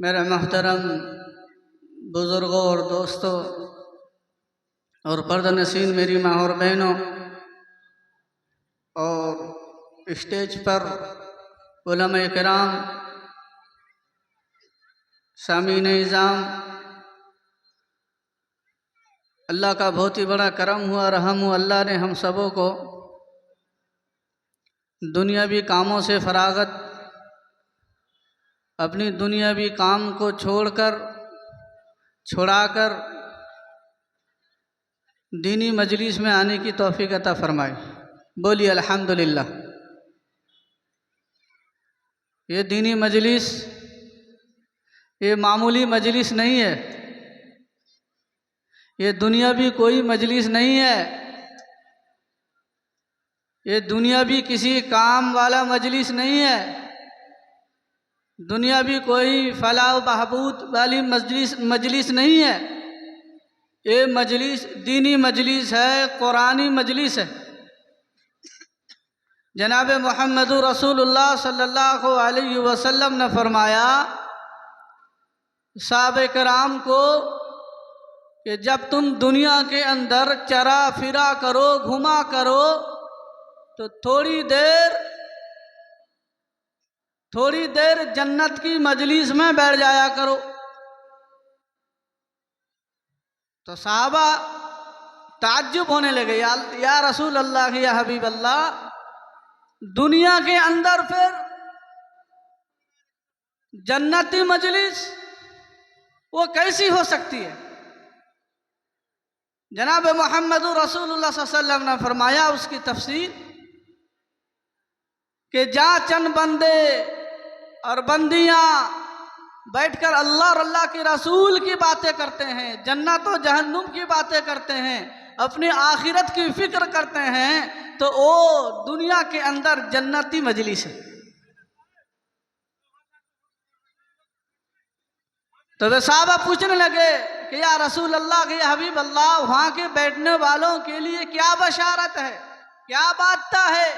मेरे मोहतरम बुज़ुर्गों और दोस्तों और पर्दनशीन मेरी माँ और बहनों और स्टेज पर उलमा-ए किराम, सामीन इज़ाम, अल्लाह का बहुत ही बड़ा करम हुआ, रहम हुआ। अल्लाह ने हम सबों को दुनियावी कामों से फरागत, अपनी दुनियावी काम को छुड़ाकर दीनी मजलिस में आने की तौफीक अता फरमाई। बोलिए अल्हम्दुलिल्लाह। ये दीनी मजलिस ये मामूली मजलिस नहीं है, ये दुनियावी कोई मजलिस नहीं है, ये दुनियावी किसी काम वाला मजलिस नहीं है, दुनियावी कोई फलाह बहबूद वाली मजलिस नहीं है। ये मजलिस दीनी मजलिस है, कुरानी मजलिस है। जनाब मोहम्मद रसूलुल्लाह सल्लल्लाहु अलैहि वसल्लम ने फरमाया सहाबे कराम को कि जब तुम दुनिया के अंदर चरा फिरा करो, घुमा करो, तो थोड़ी देर जन्नत की मजलिस में बैठ जाया करो। तो साहबा ताज्जुब होने लगे, या रसूल अल्लाह, या हबीब अल्लाह, दुनिया के अंदर फिर जन्नती मजलिस वो कैसी हो सकती है? जनाब मोहम्मद रसूलुल्लाह सल्लल्लाहु अलैहि वसल्लम ने फरमाया उसकी तफसीर कि जहाँ चंद बंदे और बंदियाँ बैठकर अल्लाह और अल्लाह के रसूल की बातें करते हैं, जन्नत और जहन्नुम की बातें करते हैं, अपनी आखिरत की फिक्र करते हैं, तो वो दुनिया के अंदर जन्नती मजलिस है। तो वे साहबा पूछने लगे कि या रसूल अल्लाह, कि या हबीब अल्लाह, वहाँ के बैठने वालों के लिए क्या बशारत है, क्या बात है,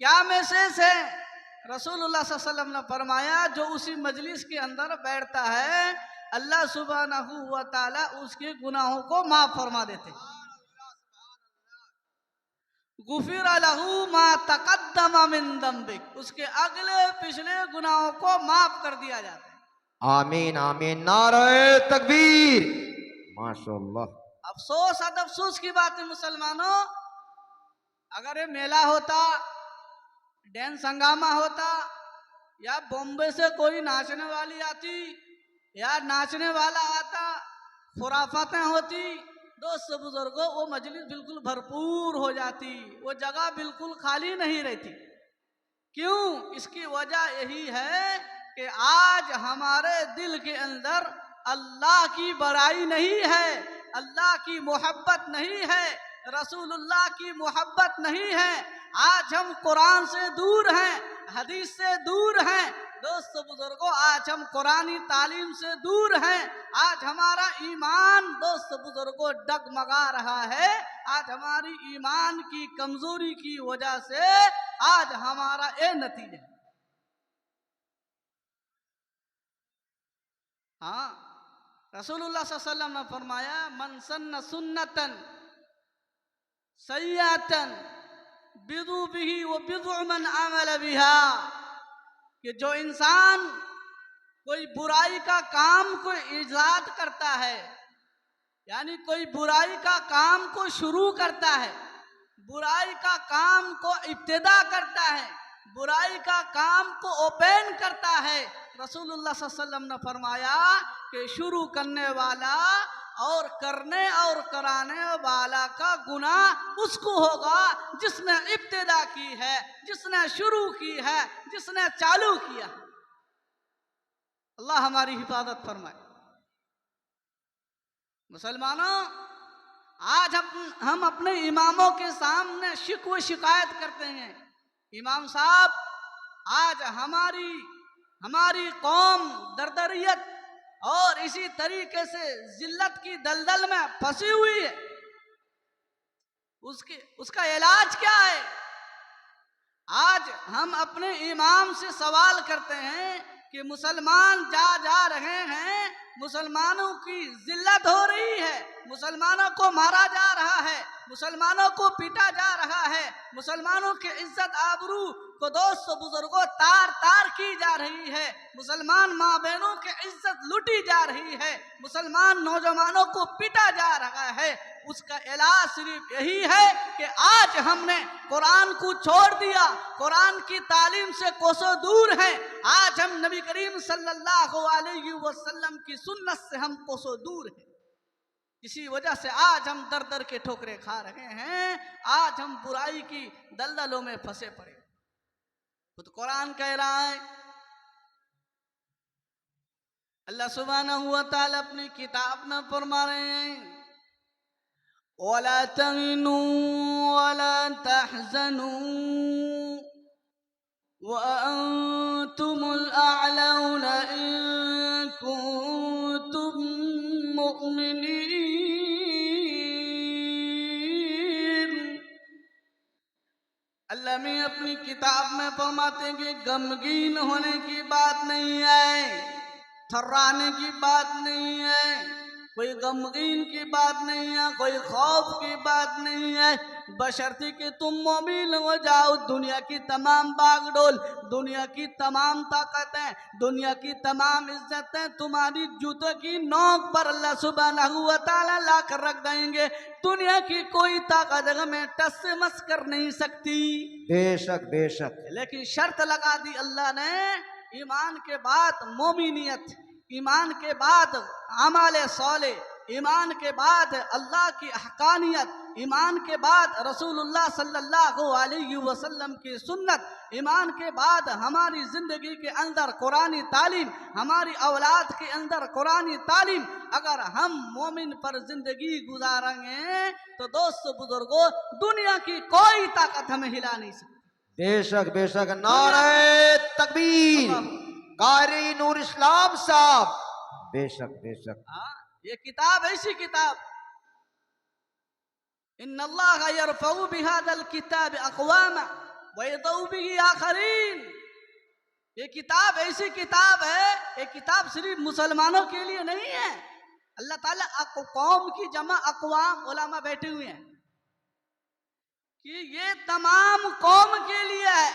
क्या मैसेज है? रसूलुल्लाह सल्लल्लाहु अलैहि वसल्लम ने फरमाया जो उसी मजलिस के अंदर बैठता है अल्लाह सुब्हानहू व तआला उसके गुनाहों को माफ फरमा देते। गुफिर लहू मा तक़द्दम मिन दम्बिक, उसके अगले पिछले गुनाहों को माफ कर दिया जाता है। आमीन आमीन, नारे तकबीर, माशाअल्लाह। अफसोस अफसोस की बात है मुसलमानों, अगर ये मेला होता, डांस हंगामा होता, या बॉम्बे से कोई नाचने वाली आती या नाचने वाला आता, खुराफातें होती, दोस्त बुजुर्गों, वो मजलिस बिल्कुल भरपूर हो जाती, वो जगह बिल्कुल खाली नहीं रहती। क्यों? इसकी वजह यही है कि आज हमारे दिल के अंदर अल्लाह की बड़ाई नहीं है, अल्लाह की मोहब्बत नहीं है, रसूलुल्लाह की मोहब्बत नहीं है। आज हम कुरान से दूर हैं, हदीस से दूर हैं। दोस्तों बुजुर्गों, आज हम कुरानी तालीम से दूर हैं। आज हमारा ईमान दोस्त बुजुर्गों डगमगा रहा है। आज हमारी ईमान की कमजोरी की वजह से आज हमारा ये नतीजा। हाँ, रसूलुल्लाह सल्लल्लाहु अलैहि वसल्लम ने फरमाया, मन सन्न सुन्नतन सय्यतन बिदु बिही व बिदु मन अमल बिहा, कि जो इंसान कोई बुराई का काम को इजाद करता है, यानी कोई बुराई का काम को शुरू करता है, बुराई का काम को इब्तिदा करता है, बुराई का काम को ओपन करता है, रसूलुल्लाह सल्लल्लाहु अलैहि वसल्लम ने फरमाया कि शुरू करने वाला और करने और कराने वाला का गुनाह उसको होगा जिसने इब्तिदा की है, जिसने शुरू की है, जिसने चालू किया। अल्लाह हमारी हिफाजत फरमाए। मुसलमानों, आज हम अपने इमामों के सामने शिकवे शिकायत करते हैं, इमाम साहब, आज हमारी कौम दरदरियत और इसी तरीके से जिल्लत की दलदल में फंसी हुई है, उसका इलाज क्या है? आज हम अपने इमाम से सवाल करते हैं कि मुसलमान जा रहे हैं, मुसलमानों की जिल्लत हो रही है, मुसलमानों को मारा जा रहा है, मुसलमानों को पीटा जा रहा है, मुसलमानों की इज्जत आबरू को दोस्तों बुजुर्गों तार तार की जा रही है, मुसलमान माँ बहनों की इज्जत लूटी जा रही है, मुसलमान नौजवानों को पीटा जा रहा है। उसका इलाज सिर्फ यही है कि आज हमने कुरान को छोड़ दिया, कुरान की तालीम से कोसों दूर हैं। आज हम नबी करीम सल्लल्लाहु अलैहि वसल्लम की सुन्नत से हम कोसों दूर हैं। इसी वजह से आज हम दर दर के ठोकरे खा रहे हैं, आज हम बुराई की दलदलों में फंसे पड़े। खुद कुरान कह रहा है, अल्लाह सुब्हानहू व तआला अपनी किताब में फरमा रहे हैं, वला तहिनु वला तहज़नु व अंतुमुल अअलौना इन कुंतुम मुमिनीन। अल्लाह में अपनी किताब में फरमाते हैं कि गमगीन होने की बात नहीं है, थर्राने की बात नहीं है, कोई गमगीन की बात नहीं है, कोई खौफ की बात नहीं है, बशर्ते कि तुम मोमिन हो जाओ। दुनिया की तमाम बागडोल, दुनिया की तमाम ताकतें, दुनिया की तमाम इज्जतें तुम्हारी जूतों की नोक पर अल्लाह सुब्हानहू व तआला ला कर रख देंगे। दुनिया की कोई ताकत हमें टस से मस कर नहीं सकती। बेशक बेशक। लेकिन शर्त लगा दी अल्लाह ने, ईमान के बाद मोमिनियत, ईमान के बाद अमाले सौले, ईमान के बाद अल्लाह की हकानियत, ईमान के बाद रसूलुल्लाह सल्लल्लाहु अलैहि वसल्लम की सुन्नत, ईमान के बाद हमारी जिंदगी के अंदर कुरानी तालीम, हमारी औलाद के अंदर कुरानी तालीम। अगर हम मोमिन पर जिंदगी गुजारेंगे तो दोस्तों बुजुर्गों, दुनिया की कोई ताकत हमें हिला नहीं सकती। बेशक बेशक, नारे तकबीर, कारी नूर इस्लाम साहब, बेशक बेशक। ये किताब ऐसी किताब, इन्नल्लाह यरफउ बिहादल किताब अक़वामा व यदउ बिही आखरीन। ये किताब ऐसी किताब है, ये किताब सिर्फ मुसलमानों के लिए नहीं है। अल्लाह ताला कौम की जमा अक़वाम उलमा बैठे हुए हैं कि ये तमाम कौम के लिए है,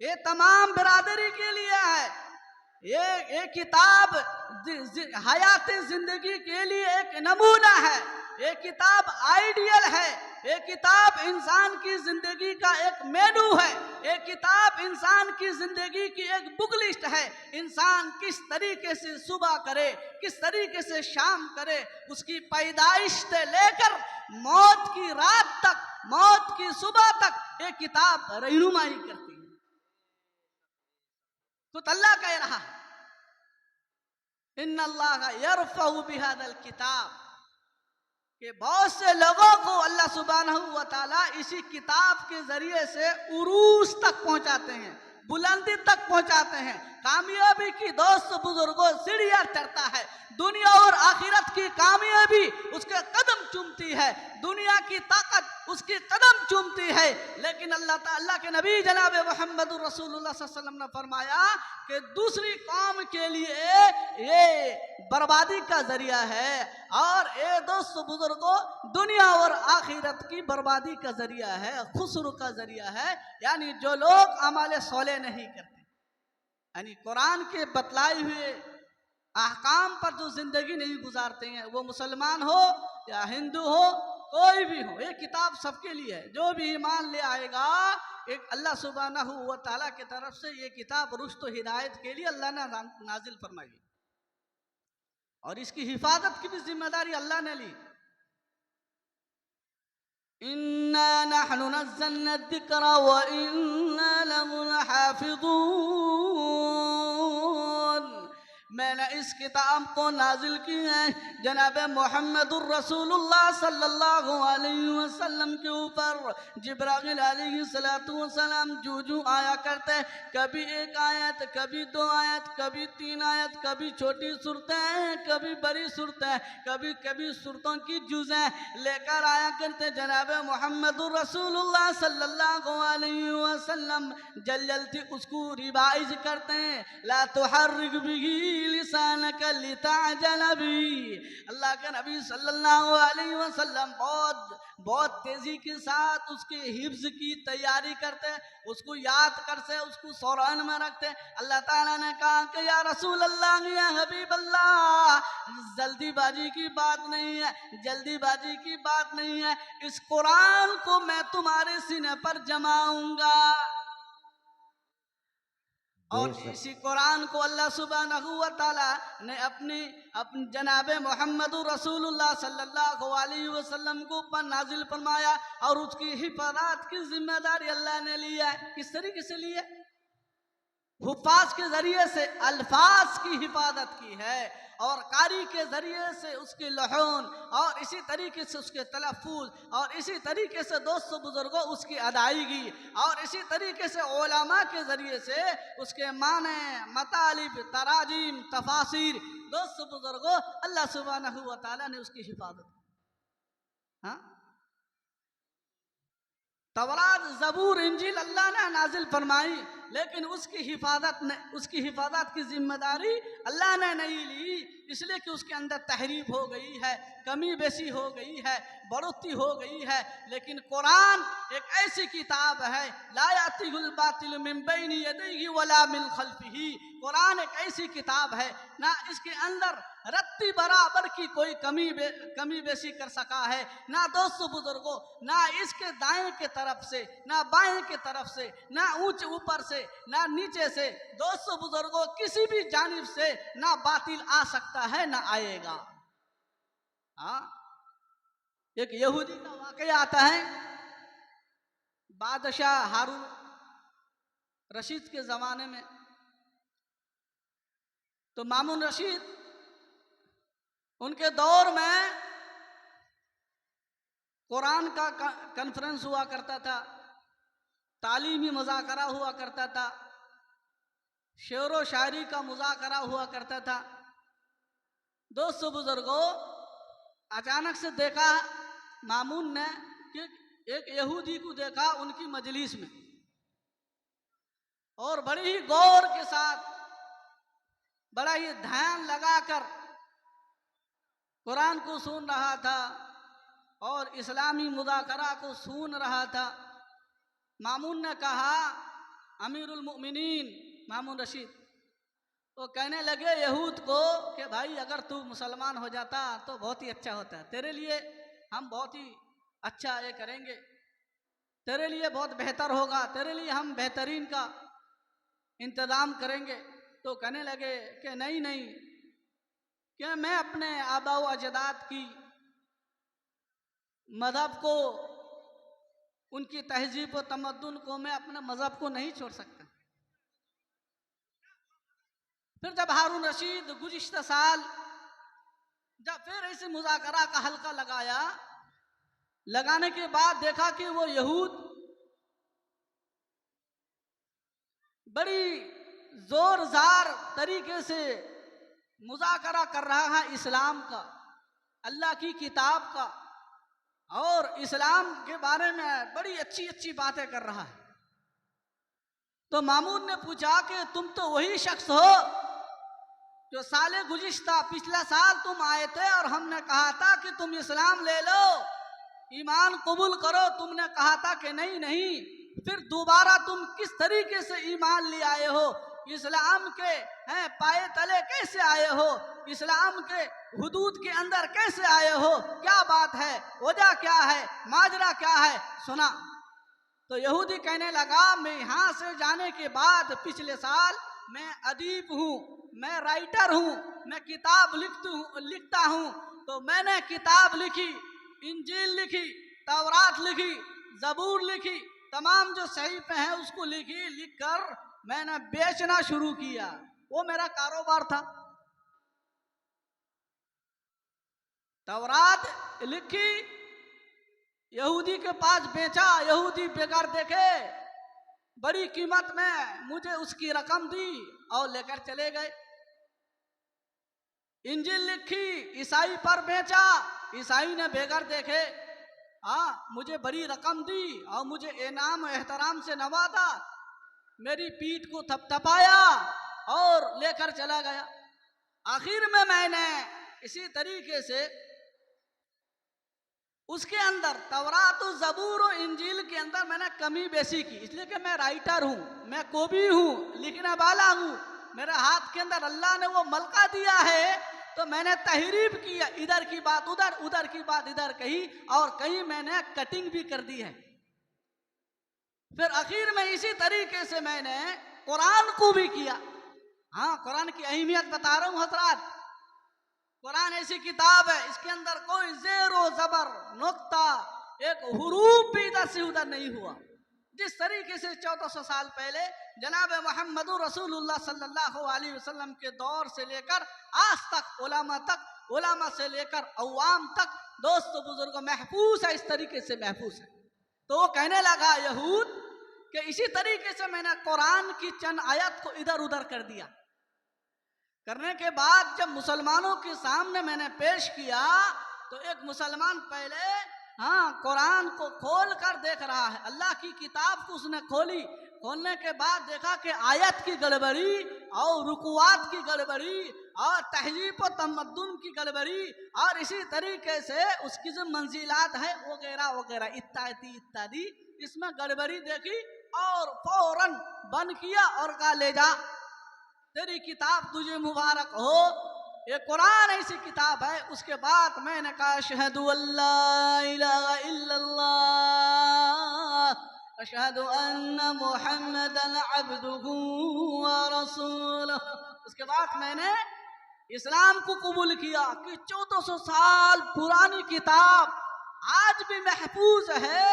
ये तमाम बिरादरी के लिए है। ये किताब हयात जिंदगी के लिए एक नमूना है, ये किताब आइडियल है, ये किताब इंसान की जिंदगी का एक मेनू है, ये किताब इंसान की जिंदगी की एक बुक लिस्ट है। इंसान किस तरीके से सुबह करे, किस तरीके से शाम करे, उसकी पैदाइश से लेकर मौत की रात तक, मौत की सुबह तक ये किताब रहनुमाई करती है। तो अल्लाह कह रहा है इन्नल्लाह यरफ़उ बिहादल किताब, कि बहुत से लोगों को अल्लाह सुब्हानहू व तआला इसी किताब के जरिए से उरूस तक पहुंचाते हैं, बुलंदी तक पहुंचाते हैं। कामयाबी की दोस्त बुजुर्गों सीढ़ियां चढ़ता है, दुनिया और आखिरत की कामयाबी उसके कदम चूमती है, दुनिया की ताकत उसके कदम चूमती है। लेकिन अल्लाह के नबी जनाब मोहम्मद रसूलुल्लाह सल्लल्लाहु अलैहि वसल्लम ने फरमाया कि दूसरी कौम के लिए ये बर्बादी का जरिया है, और ये दोस्त बुजुर्गों दुनिया और आखिरत की बर्बादी का जरिया है, खुसरू का जरिया है। यानी जो लोग अमाले सोले नहीं करते, यानी कुरान के बतलाए हुए अहकाम पर जो जिंदगी नहीं गुजारते हैं, वो मुसलमान हो या हिंदू हो, कोई भी हो, ये किताब सबके लिए है। जो भी ईमान ले आएगा, एक अल्लाह सुब्हानहू व तआला की तरफ से ये किताब रुश्द व हिदायत के लिए अल्लाह ने नाजिल फरमाई, और इसकी हिफाजत की भी जिम्मेदारी अल्लाह ने ली। इन्ना नहनु नज़्ज़लना ज़िक्रा व इन्ना लहु लहाफ़िज़ून, मैंने इस किताब को नाजिल की है जनाब मोहम्मदुर रसूलुल्लाह सल्लल्लाहु अलैहि वसल्लम के ऊपर। जिब्राइल अलैहिस्सलातु वस्सलाम जू आया करते, कभी एक आयत, कभी दो आयत, कभी तीन आयत, कभी छोटी सूरतें, कभी बड़ी सूरतें, कभी कभी सूरतों की जुज़ें लेकर आया करते। जनाब मोहम्मदुर रसूलुल्लाह सल्लल्लाहु अलैहि वसल्लम जल्दी उसको रिवाइज करते हैं। ला तुहर्रिक बिही लिसानक लिताजल बिही, अल्लाह के नबी सल्लल्लाहु अलैहि वसल्लम बहुत तेजी के साथ उसके हिफ्ज की तैयारी करते, उसको याद करते, उसको सौरान में रखते। अल्लाह ताला ने कहा कि या रसूल अल्लाह, या हबीब अल्लाह, जल्दीबाजी की बात नहीं है, जल्दीबाजी की बात नहीं है, इस कुरान को मैं तुम्हारे सीने पर जमाऊंगा। और इसी कुरान को अल्लाह सुब्हानहू व तआला ने अपने जनाबे मोहम्मदुर रसूलुल्लाह सल्लल्लाहु अलैहि वसल्लम को ऊपर नाजिल फरमाया, और उसकी हिफाजत की जिम्मेदारी अल्लाह ने ली है। किस तरीके से ली है? हुफ़ाज़ के जरिए से अल्फाज की हिफाजत की है, और कारी के जरिए से उसके लहून, और इसी तरीके से उसके तलफ़्फ़ुज़, और इसी तरीके से दोस्तों बुजुर्गों उसकी अदायगी, और इसी तरीके से उलमा के जरिए से उसके माने, मतालिब, तराजीम, तफासिर, दोस्तों बुजुर्गों अल्लाह सुब्हानहू व तआला ने उसकी हिफाजत। हाँ, तौरात, ज़बूर, इंजील अल्लाह ने नाजिल फरमाई, लेकिन उसकी हिफाजत की जिम्मेदारी अल्लाह ने नहीं ली, इसलिए कि उसके अंदर तहरीफ हो गई है, कमी बेसी हो गई है, बढ़ोतरी हो गई है। लेकिन कुरान एक ऐसी किताब है, ला यातिहुल बातिल मिन बैनि यदैहि वला मिन खल्फिही, कुरान एक ऐसी किताब है ना इसके अंदर रत्ती बराबर की कोई कमी बेसी कर सका है, ना दोस्तों बुजुर्गों, ना इसके दाएं के तरफ से, ना बाएं के तरफ से, ना ऊंचे ऊपर से, ना नीचे से, दोस्तों बुजुर्गों किसी भी जानिब से ना बातिल आ सकता है, ना आएगा। हाँ, एक यहूदी का वाकया आता है, बादशाह हारून रशीद के जमाने में। तो मामून रशीद, उनके दौर में कुरान का कॉन्फ्रेंस हुआ करता था, तालीमी मुज़ाकरा हुआ करता था, शेर व शायरी का मुज़ाकरा हुआ करता था। दोस्तों बुजुर्गों, अचानक से देखा मामून ने कि एक यहूदी को देखा उनकी मजलिस में, और बड़ी ही गौर के साथ, बड़ा ही ध्यान लगाकर कुरान को सुन रहा था और इस्लामी मुज़ाकरा को सुन रहा था। मामून ने कहा, अमीरुल मोमिनीन मामून रशीद, तो कहने लगे यहूद को कि भाई अगर तू मुसलमान हो जाता तो बहुत ही अच्छा होता, तेरे लिए हम बहुत ही अच्छा ये करेंगे, तेरे लिए बहुत बेहतर होगा, तेरे लिए हम बेहतरीन का इंतज़ाम करेंगे। तो कहने लगे कि नहीं नहीं, कि मैं अपने आबा व अजदाद की मज़हब को, उनकी तहजीब व तमद्दुन को, मैं अपने मज़हब को नहीं छोड़ सकता। फिर जब हारून रशीद गुज़िश्ता साल जब फिर ऐसे मुज़ाकरा का हल्का लगाया, लगाने के बाद देखा कि वो यहूद बड़ी जोरदार तरीके से मुज़ाकरा कर रहा है इस्लाम का, अल्लाह की किताब का, और इस्लाम के बारे में बड़ी अच्छी अच्छी बातें कर रहा है। तो मामून ने पूछा कि तुम तो वही शख्स हो जो साले गुज़िश्ता पिछला साल तुम आए थे और हमने कहा था कि तुम इस्लाम ले लो, ईमान कबूल करो, तुमने कहा था कि नहीं नहीं, फिर दोबारा तुम किस तरीके से ईमान ले आए हो, इस्लाम के हैं पाए तले कैसे आए हो, इस्लाम के हुदूद के अंदर कैसे आए हो, क्या बात है, वजह क्या है, माजरा क्या है, सुना। तो यहूदी कहने लगा मैं यहाँ से जाने के बाद पिछले साल मैं अदीब हूँ, मैं राइटर हूँ, मैं किताब लिखता हूँ। तो मैंने किताब लिखी, इंजील लिखी, तौरात लिखी, ज़बूर लिखी, तमाम जो सहीफे हैं उसको लिखी, लिखकर मैंने बेचना शुरू किया, वो मेरा कारोबार था। तौरात लिखी, यहूदी के पास बेचा, यहूदी बेकार देखे, बड़ी कीमत में मुझे उसकी रकम दी और लेकर चले गए। इंजील लिखी, ईसाई पर बेचा, ईसाई ने बेकार देखे, मुझे बड़ी रकम दी और मुझे इनाम एहतराम से नवाजा, मेरी पीठ को थपथपाया और लेकर चला गया। आखिर में मैंने इसी तरीके से उसके अंदर तौरात और ज़बूर और इंजील के अंदर मैंने कमी बेसी की, इसलिए कि मैं राइटर हूँ, मैं कवि हूँ, लिखने वाला हूँ, मेरे हाथ के अंदर अल्लाह ने वो मलका दिया है, तो मैंने तहरीफ किया, इधर की बात उधर, उधर की बात इधर कही, और कहीं मैंने कटिंग भी कर दी है। फिर आखिर में इसी तरीके से मैंने कुरान को भी किया। हाँ, कुरान की अहमियत बता रहा हूँ हजरात। कुरान ऐसी किताब है, इसके अंदर कोई ज़ेरो ज़बर नुक्ता एक हुरूफ भी इधर से उधर नहीं हुआ। जिस तरीके से 1400 साल पहले जनाब मोहम्मद रसूलुल्लाह सल्लल्लाहु अलैहि वसल्लम के दौर से लेकर आज तक उलामा से लेकर अवाम तक, दोस्तों बुजुर्गों, महफूज है, इस तरीके से महफूज है। तो वो कहने लगा यहूद कि इसी तरीके से मैंने कुरान की चंद आयत को इधर उधर कर दिया। करने के बाद जब मुसलमानों के सामने मैंने पेश किया, तो एक मुसलमान पहले कुरान को खोल कर देख रहा है, अल्लाह की किताब को उसने खोली, खोलने के बाद देखा कि आयत की गड़बड़ी और रुकुआत की गड़बड़ी और तहजीब और तमद्दुन की गड़बड़ी, और इसी तरीके से उसकी जो मंजिलात है वगैरह वगैरह इत्यादि इसमें गड़बड़ी देखी और फौरन बंद किया और कहा ले जा, तेरी किताब तुझे मुबारक हो, ये कुरान ऐसी किताब है। उसके बाद मैंने कहा अशहदु अल्ला इलाहा इल्लल्लाह अशहदु अन्ना मुहम्मदन अब्दुहु व रसूलुहु। उसके बाद मैंने इस्लाम को कबूल किया कि 1400 साल पुरानी किताब आज भी महफूज है,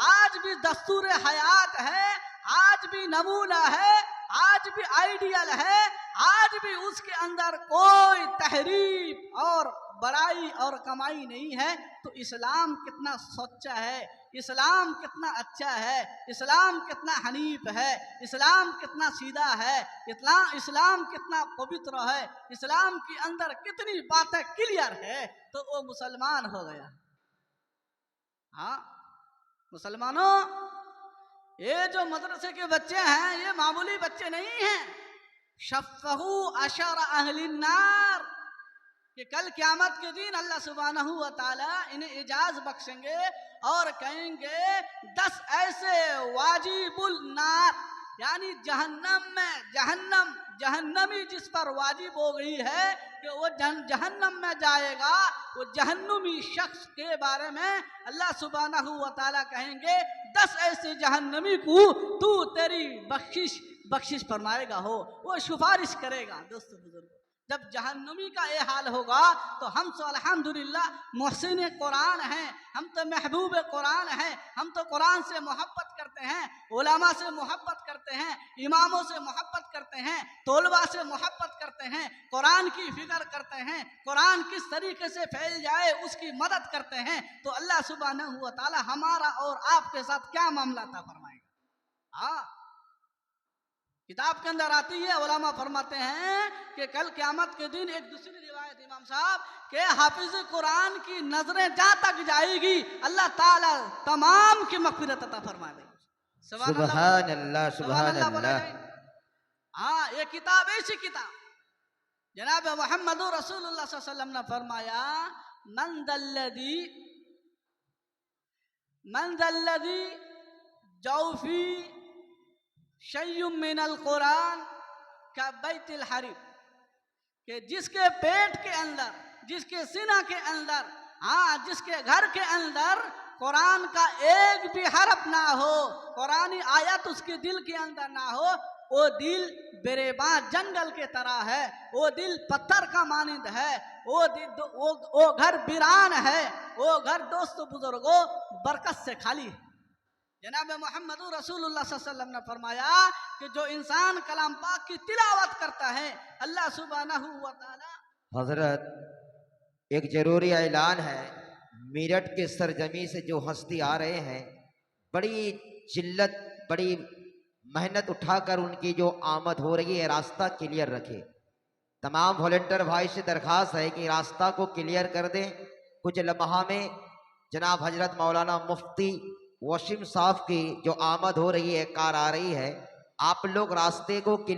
आज भी दस्तूर हयात है, आज भी नमूना है, आज भी आइडियल है, आज भी उसके अंदर कोई तहरीफ और बड़ाई और कमाई नहीं है। तो इस्लाम कितना सच्चा है, इस्लाम कितना अच्छा है, इस्लाम कितना हनीफ है, इस्लाम कितना सीधा है, इस्लाम कितना पवित्र है, इस्लाम के अंदर कितनी बातें क्लियर है, तो वो मुसलमान हो गया। हाँ मुसलमानों, ये जो मदरसे के बच्चे हैं ये मामूली बच्चे नहीं हैं। शफ़हू अशर अहलिन नार, कि कल क़यामत के दिन अल्लाह सुब्हानहू व तआला इन्हें इजाज़ बख्शेंगे और कहेंगे 10 ऐसे वाजिबुल नार, यानी जहन्नमी जिस पर वाजिब हो गई है कि वो जहन्नम में जाएगा, वो जहन्नमी शख्स के बारे में अल्लाह सुब्हानहू व तआला कहेंगे 10 ऐसे जहन्नमी को तू तेरी बख्शिश फरमाएगा हो, वो सिफारिश करेगा। दोस्तों बुजुर्ग, जब जहन्नमी का ये हाल होगा तो हम तो अल्हम्दुलिल्लाह मोहसिन कुरान हैं, हम तो महबूब कुरान हैं, हम तो कुरान से मोहब्बत करते हैं, उलमा से मोहब्बत करते हैं, इमामों से मोहब्बत करते हैं, तोलबा से मोहब्बत करते हैं, कुरान की फिक्र करते हैं, कुरान किस तरीके से फैल जाए उसकी मदद करते हैं। तो अल्लाह सुब्हानहू व तआला हमारा और आपके साथ क्या मामला था फरमाएगा। हाँ, किताब के अंदर आती है, उलमा फरमाते हैं कि कल क़यामत के दिन एक दूसरी रिवायत इमाम साहब के हाफिज कुरान की नजरें जहाँ तक जाएगी अल्लाह ताला तमाम की मग़फ़िरत अता फरमा देगी। सुभान अल्लाह, सुभान अल्लाह। हाँ, ये किताब ऐसी किताब, जनाब मोहम्मद रसूलुल्लाह सल्लल्लाहु अलैहि वसल्लम ने फरमाया मन दल्लदी जौफी शय्युम मिनल कुरान का बैतिल हरीब, कि जिसके पेट के अंदर, जिसके सीना के अंदर, हाँ जिसके घर के अंदर कुरान का एक भी हरफ ना हो, कुरानी आयत उसके दिल के अंदर ना हो, वो दिल बेरेबा जंगल के तरह है, वो दिल पत्थर का मानिंद है, वो घर वीरान है, वो घर दोस्तों बुजुर्गों बरकत से खाली है। जनाब मोहम्मद रसूलुल्लाह सल्लल्लाहु अलैहि वसल्लम ने फरमाया कि जो इंसान कलाम पाक की तिलावत करता है अल्लाह सुब्हानहू व तआला। हजरत, एक जरूरी ऐलान है, मेरठ के सरजमी से जो हस्ती आ रहे हैं, बड़ी जिल्लत, बड़ी मेहनत उठाकर उनकी जो आमद हो रही है, रास्ता क्लियर रखे। तमाम वॉलंटियर भाई से दरखास्त है कि रास्ता को क्लियर कर दें। कुछ लम्हा में जनाब हजरत मौलाना मुफ्ती वसीम साहब की जो आमद हो रही है, कार आ रही है, आप लोग रास्ते को